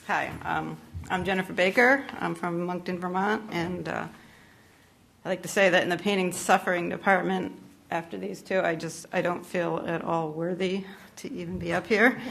Hi, I'm Jennifer Baker. I'm from Monkton, Vermont, and I like to say that in the painting suffering department, after these two, I don't feel at all worthy to even be up here.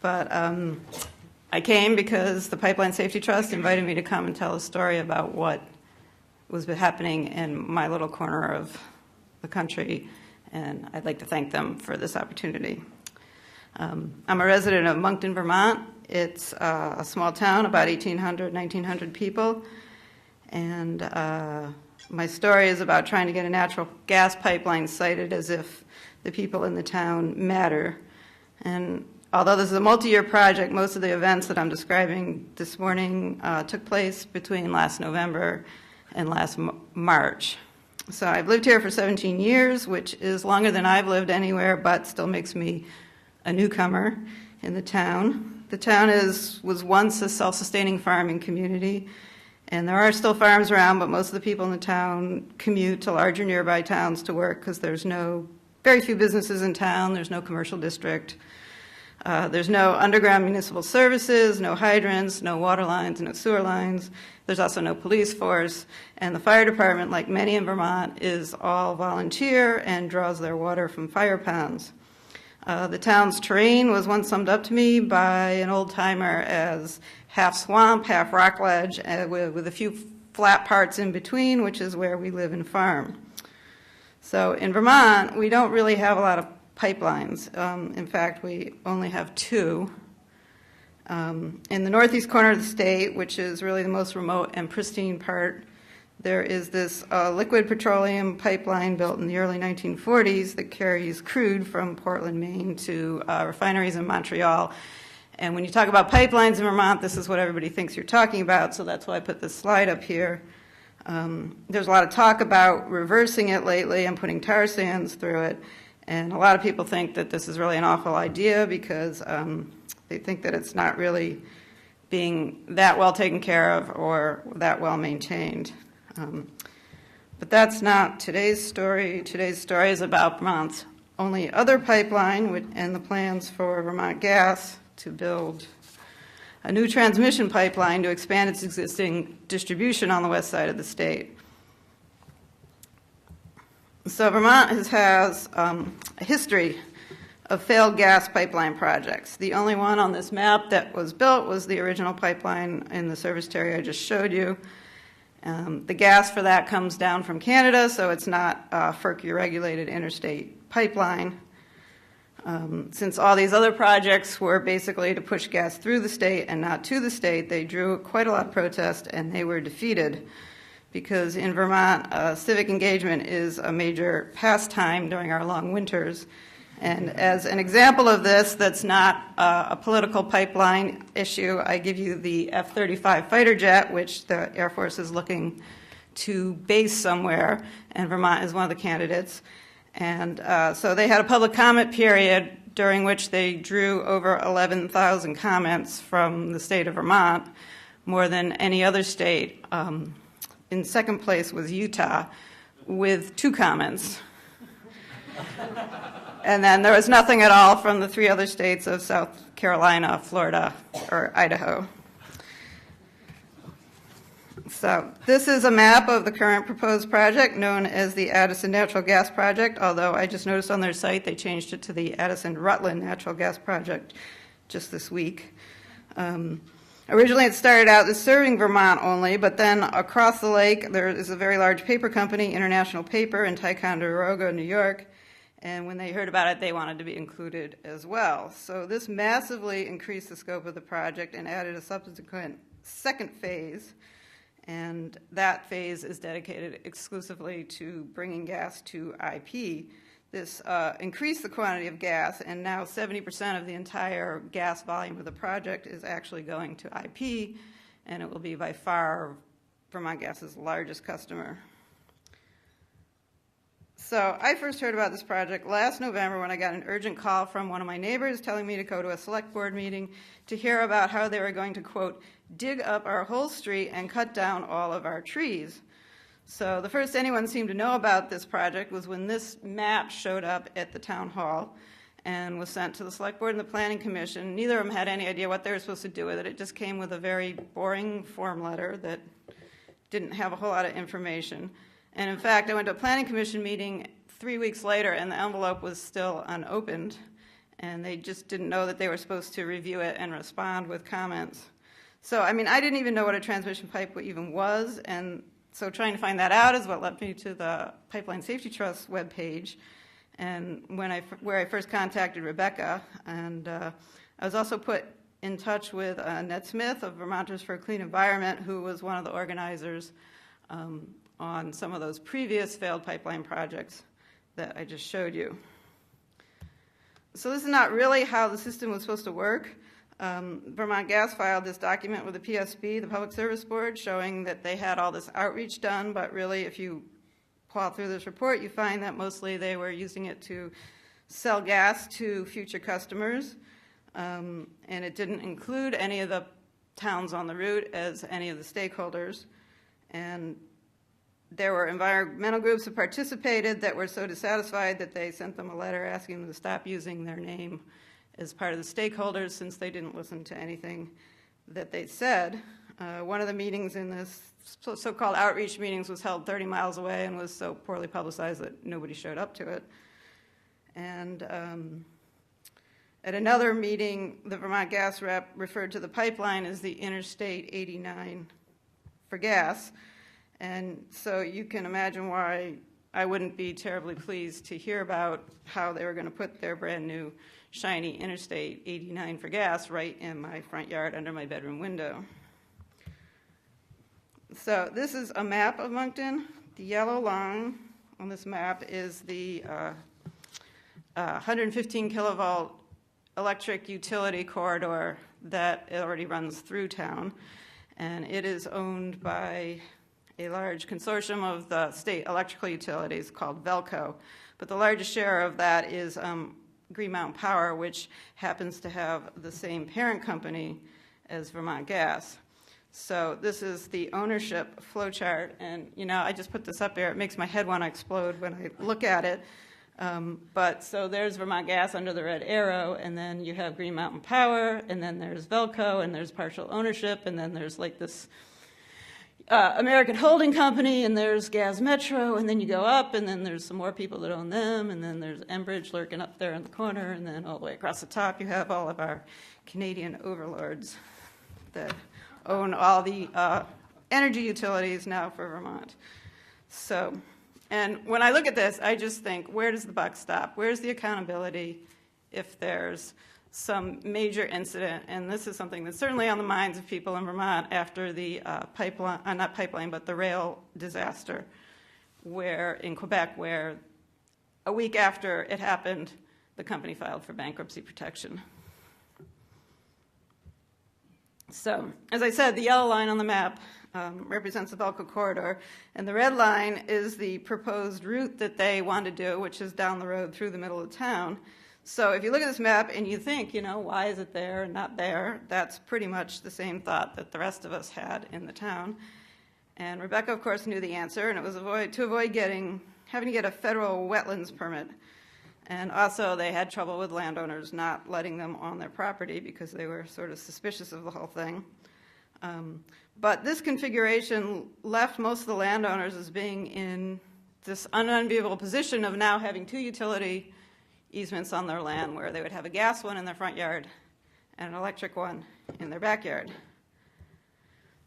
But I came because the Pipeline Safety Trust invited me to come and tell a story about what was happening in my little corner of the country, and I'd like to thank them for this opportunity. I'm a resident of Monkton, Vermont. It's a small town, about 1,800, 1,900 people, and my story is about trying to get a natural gas pipeline sited as if the people in the town matter. And although this is a multi-year project, most of the events that I'm describing this morning took place between last November and last March. So I've lived here for 17 years, which is longer than I've lived anywhere, but still makes me a newcomer in the town. The town was once a self-sustaining farming community, and there are still farms around, but most of the people in the town commute to larger nearby towns to work because there's very few businesses in town, there's no commercial district, there's no underground municipal services, no hydrants, no water lines, no sewer lines. There's also no police force, and the fire department, like many in Vermont, is all volunteer and draws their water from fire ponds. The town's terrain was once summed up to me by an old-timer as half swamp, half rock ledge, with a few flat parts in between, which is where we live and farm. So in Vermont, we don't really have a lot of pipelines. In fact, we only have two. In the northeast corner of the state, which is really the most remote and pristine part, there is this liquid petroleum pipeline built in the early 1940s that carries crude from Portland, Maine to refineries in Montreal. And when you talk about pipelines in Vermont, this is what everybody thinks you're talking about, so that's why I put this slide up here. There's a lot of talk about reversing it lately and putting tar sands through it. And a lot of people think that this is really an awful idea because they think that it's not really being that well taken care of or that well maintained. But that's not today's story. Today's story is about Vermont's only other pipeline and the plans for Vermont Gas to build a new transmission pipeline to expand its existing distribution on the west side of the state. So Vermont has a history of failed gas pipeline projects. The only one on this map that was built was the original pipeline in the service area I just showed you. The gas for that comes down from Canada, so it's not a FERC-regulated interstate pipeline. Since all these other projects were basically to push gas through the state and not to the state, they drew quite a lot of protest, and they were defeated because in Vermont, civic engagement is a major pastime during our long winters. And as an example of this that's not a political pipeline issue, I give you the F-35 fighter jet, which the Air Force is looking to base somewhere, and Vermont is one of the candidates. And so they had a public comment period during which they drew over 11,000 comments from the state of Vermont, more than any other state. In second place was Utah, with 2 comments. And then there was nothing at all from the 3 other states of South Carolina, Florida, or Idaho. So this is a map of the current proposed project known as the Addison Natural Gas Project, although I just noticed on their site they changed it to the Addison-Rutland Natural Gas Project just this week. Originally it started out as serving Vermont only, but then across the lake there is a very large paper company, International Paper, in Ticonderoga, New York. And when they heard about it, they wanted to be included as well. So this massively increased the scope of the project and added a subsequent second phase. And that phase is dedicated exclusively to bringing gas to IP. This increased the quantity of gas, and now 70% of the entire gas volume of the project is actually going to IP, and it will be by far Vermont Gas's largest customer. So I first heard about this project last November when I got an urgent call from one of my neighbors telling me to go to a select board meeting to hear about how they were going to, quote, dig up our whole street and cut down all of our trees. So the first anyone seemed to know about this project was when this map showed up at the town hall. and was sent to the Select Board and the Planning Commission. Neither of them had any idea what they were supposed to do with it. It just came with a very boring form letter that didn't have a whole lot of information. And in fact, I went to a Planning Commission meeting 3 weeks later, and the envelope was still unopened, and they just didn't know that they were supposed to review it and respond with comments. So, I mean, I didn't even know what a transmission pipe even was, and so trying to find that out is what led me to the Pipeline Safety Trust webpage, and where I first contacted Rebecca, and I was also put in touch with Ned Smith of Vermonters for a Clean Environment, who was one of the organizers on some of those previous failed pipeline projects that I just showed you. So this is not really how the system was supposed to work. Vermont Gas filed this document with the PSB, the Public Service Board, showing that they had all this outreach done, but really if you plow through this report, you find that mostly they were using it to sell gas to future customers, and it didn't include any of the towns on the route as any of the stakeholders. And there were environmental groups that participated that were so dissatisfied that they sent them a letter asking them to stop using their name as part of the stakeholders, since they didn't listen to anything that they said. One of the meetings in this so-called outreach meetings was held 30 miles away and was so poorly publicized that nobody showed up to it. And at another meeting, the Vermont Gas rep referred to the pipeline as the Interstate 89 for gas. And so you can imagine why I wouldn't be terribly pleased to hear about how they were going to put their brand new shiny Interstate 89 for gas right in my front yard under my bedroom window. So this is a map of Monkton. The yellow line on this map is the 115 kilovolt electric utility corridor that already runs through town. And it is owned by a large consortium of the state electrical utilities called Velco. But the largest share of that is Green Mountain Power, which happens to have the same parent company as Vermont Gas. So this is the ownership flow chart, and I just put this up here. It makes my head want to explode when I look at it. But so there's Vermont Gas under the red arrow, and then you have Green Mountain Power, and then there's Velco, and there's partial ownership, and then there's like this American Holding Company, and there's Gas Metro, and then you go up, and then there's some more people that own them, and then there's Enbridge lurking up there in the corner, and then all the way across the top you have all of our Canadian overlords that own all the energy utilities now for Vermont. So, and when I look at this, I just think, where does the buck stop? Where's the accountability if there's some major incident? And this is something that's certainly on the minds of people in Vermont after the the rail disaster, where in Quebec, where a week after it happened, the company filed for bankruptcy protection. So, as I said, the yellow line on the map represents the Velco corridor, and the red line is the proposed route that they want to do, which is down the road through the middle of town. So if you look at this map and you think, why is it there and not there, that's pretty much the same thought that the rest of us had in the town. And Rebecca, of course, knew the answer, and it was to avoid having to get a federal wetlands permit. And also they had trouble with landowners not letting them on their property because they were sort of suspicious of the whole thing. But this configuration left most of the landowners as being in this unenviable position of now having two utility easements on their land, where they would have a gas one in their front yard and an electric one in their backyard.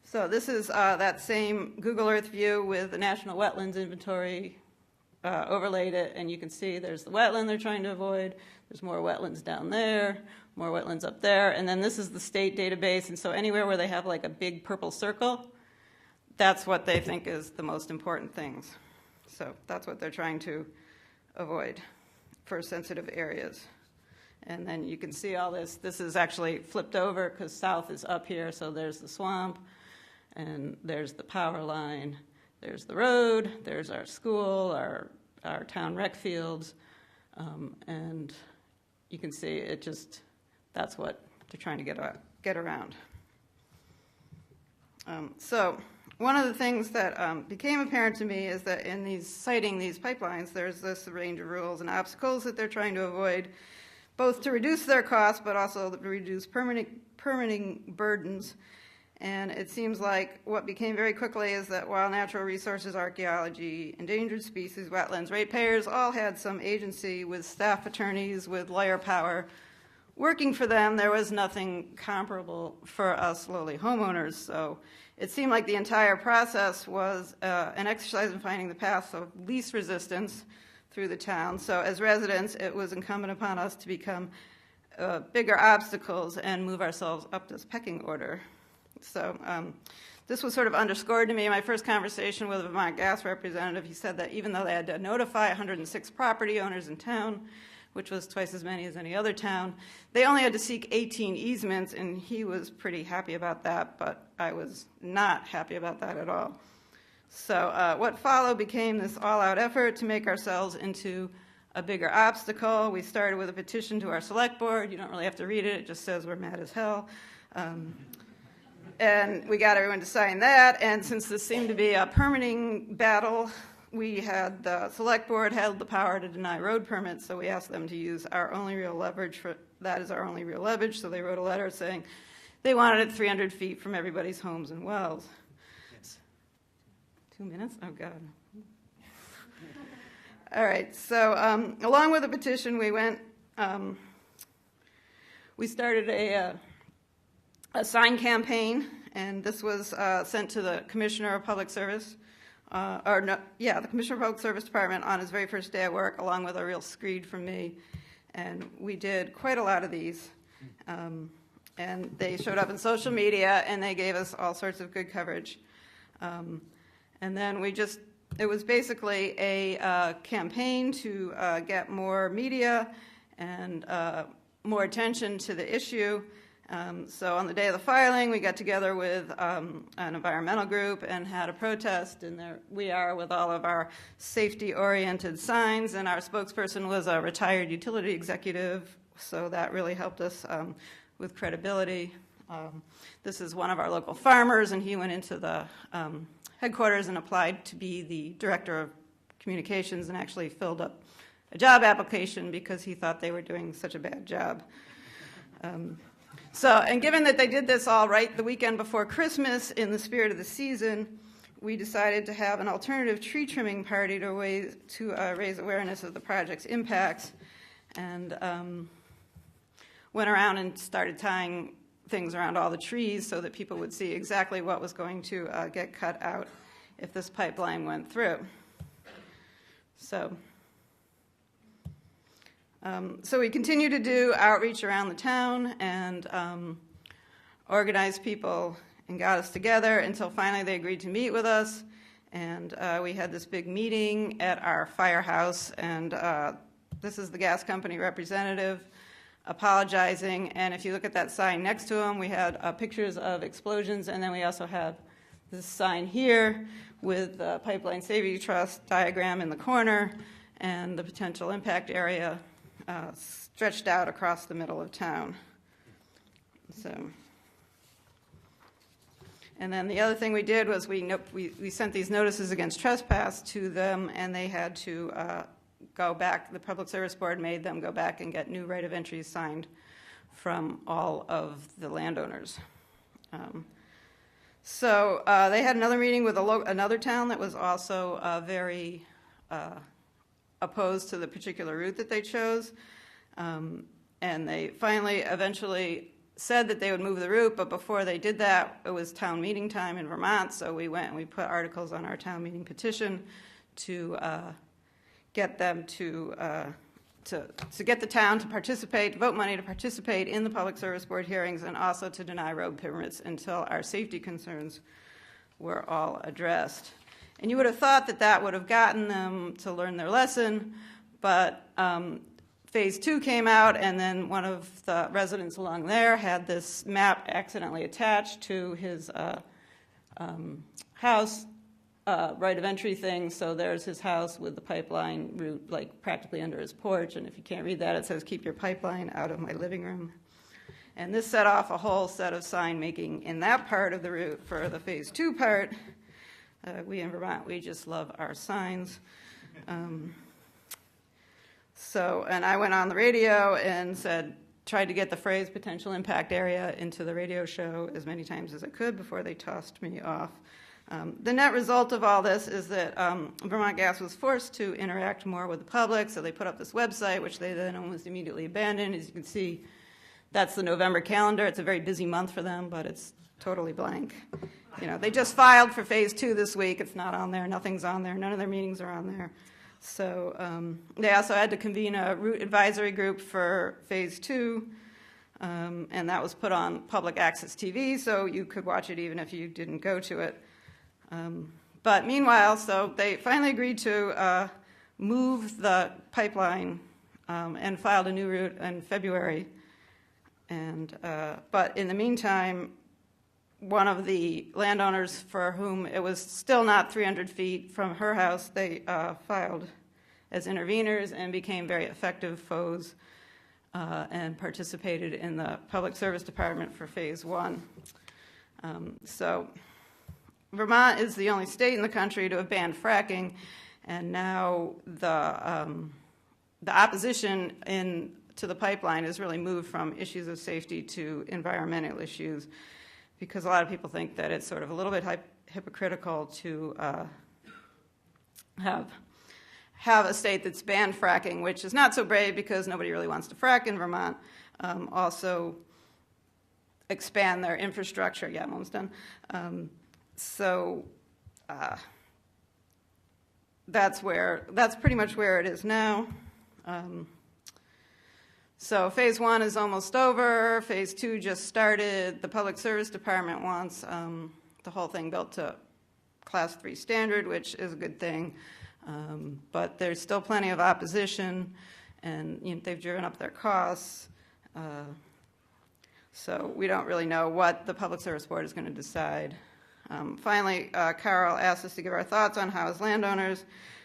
So this is that same Google Earth view with the National Wetlands Inventory overlaid it, and you can see there's the wetland they're trying to avoid. There's more wetlands down there, more wetlands up there, and then this is the state database, and so anywhere where they have like a big purple circle, that's what they think is the most important things. So that's what they're trying to avoid for sensitive areas. And then you can see all this. This is actually flipped over because south is up here, so there's the swamp, and there's the power line, there's the road, there's our school, our town rec fields, and you can see that's what they're trying to get around. So one of the things that became apparent to me is that in citing these pipelines, there's this range of rules and obstacles that they're trying to avoid, both to reduce their costs, but also to reduce permitting burdens. And it seems like what became very quickly is that while natural resources, archaeology, endangered species, wetlands, ratepayers all had some agency with staff attorneys, with lawyer power working for them, there was nothing comparable for us lowly homeowners. So it seemed like the entire process was an exercise in finding the path of least resistance through the town. So as residents, it was incumbent upon us to become bigger obstacles and move ourselves up this pecking order. So this was sort of underscored to me in my first conversation with a Vermont Gas representative. He said that even though they had to notify 106 property owners in town, which was twice as many as any other town, they only had to seek 18 easements, and he was pretty happy about that, but I was not happy about that at all. So what followed became this all-out effort to make ourselves into a bigger obstacle. We started with a petition to our select board. You don't really have to read it. It just says we're mad as hell. And we got everyone to sign that, and since this seemed to be a permitting battle, we had the select board held the power to deny road permits, so we asked them to use our only real leverage for that is our only real leverage. So they wrote a letter saying they wanted it 300 feet from everybody's homes and wells. Yes. 2 minutes? Oh, God. All right, so along with the petition, we started a sign campaign, and this was sent to the Commissioner of Public Service, the Commissioner of Public Service Department on his very first day at work, along with a real screed from me, and we did quite a lot of these, and they showed up in social media, and they gave us all sorts of good coverage, and then it was basically a campaign to get more media and more attention to the issue. So on the day of the filing, we got together with an environmental group and had a protest, and there we are with all of our safety-oriented signs, and our spokesperson was a retired utility executive, so that really helped us with credibility. This is one of our local farmers, and he went into the headquarters and applied to be the director of communications and actually filled up a job application because he thought they were doing such a bad job. And given that they did this all right the weekend before Christmas, in the spirit of the season, we decided to have an alternative tree trimming party to raise awareness of the project's impacts, and went around and started tying things around all the trees so that people would see exactly what was going to get cut out if this pipeline went through. So we continue to do outreach around the town and organize people and got us together until finally they agreed to meet with us. And we had this big meeting at our firehouse, and this is the gas company representative apologizing. And if you look at that sign next to him, we had pictures of explosions, and then we also have this sign here with the Pipeline Safety Trust diagram in the corner and the potential impact area stretched out across the middle of town. And then the other thing we did was we sent these notices against trespass to them, and they had to go back. The Public Service Board made them go back and get new right of entry signed from all of the landowners. They had another meeting with another town that was also very opposed to the particular route that they chose. And they eventually said that they would move the route, but before they did that, it was town meeting time in Vermont, so we went and we put articles on our town meeting petition to get them to get the town to participate, vote money to participate in the Public Service Board hearings, and also to deny road permits until our safety concerns were all addressed. And you would have thought that that would have gotten them to learn their lesson, but Phase 2 came out, and then one of the residents along there had this map accidentally attached to his house right of entry thing. So there's his house with the pipeline route like practically under his porch, and if you can't read that, it says, "Keep your pipeline out of my living room." And this set off a whole set of sign making in that part of the route. For the Phase 2 part, we in Vermont, we just love our signs. So, and I went on the radio and tried to get the phrase potential impact area into the radio show as many times as I could before they tossed me off. The net result of all this is that Vermont Gas was forced to interact more with the public, so they put up this website, which they then almost immediately abandoned. As you can see, that's the November calendar. It's a very busy month for them, but it's totally blank. You know, they just filed for phase 2 this week. It's not on there. Nothing's on there. None of their meetings are on there. So they also had to convene a route advisory group for phase 2, and that was put on public access TV, so you could watch it even if you didn't go to it. But meanwhile, so they finally agreed to move the pipeline and filed a new route in February. And but in the meantime, one of the landowners for whom it was still not 300 feet from her house, they filed as interveners and became very effective foes and participated in the Public Service Department for phase 1. So Vermont is the only state in the country to have banned fracking, and now the opposition to the pipeline has really moved from issues of safety to environmental issues, because a lot of people think that it's sort of a little bit hypocritical to have a state that's banned fracking, which is not so brave because nobody really wants to frack in Vermont, also expand their infrastructure. Yeah, I'm almost done. So that's pretty much where it is now. So phase 1 is almost over. Phase 2 just started. The Public Service Department wants the whole thing built to Class 3 standard, which is a good thing. But there's still plenty of opposition, and they've driven up their costs. So we don't really know what the Public Service Board is going to decide. Finally, Carol asked us to give our thoughts on how, as landowners,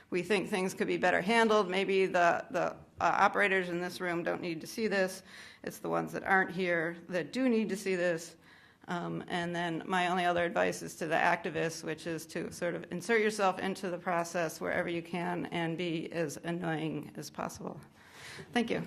we think things could be better handled. Maybe the operators in this room don't need to see this. It's the ones that aren't here that do need to see this. And then my only other advice is to the activists, which is to sort of insert yourself into the process wherever you can and be as annoying as possible. Thank you.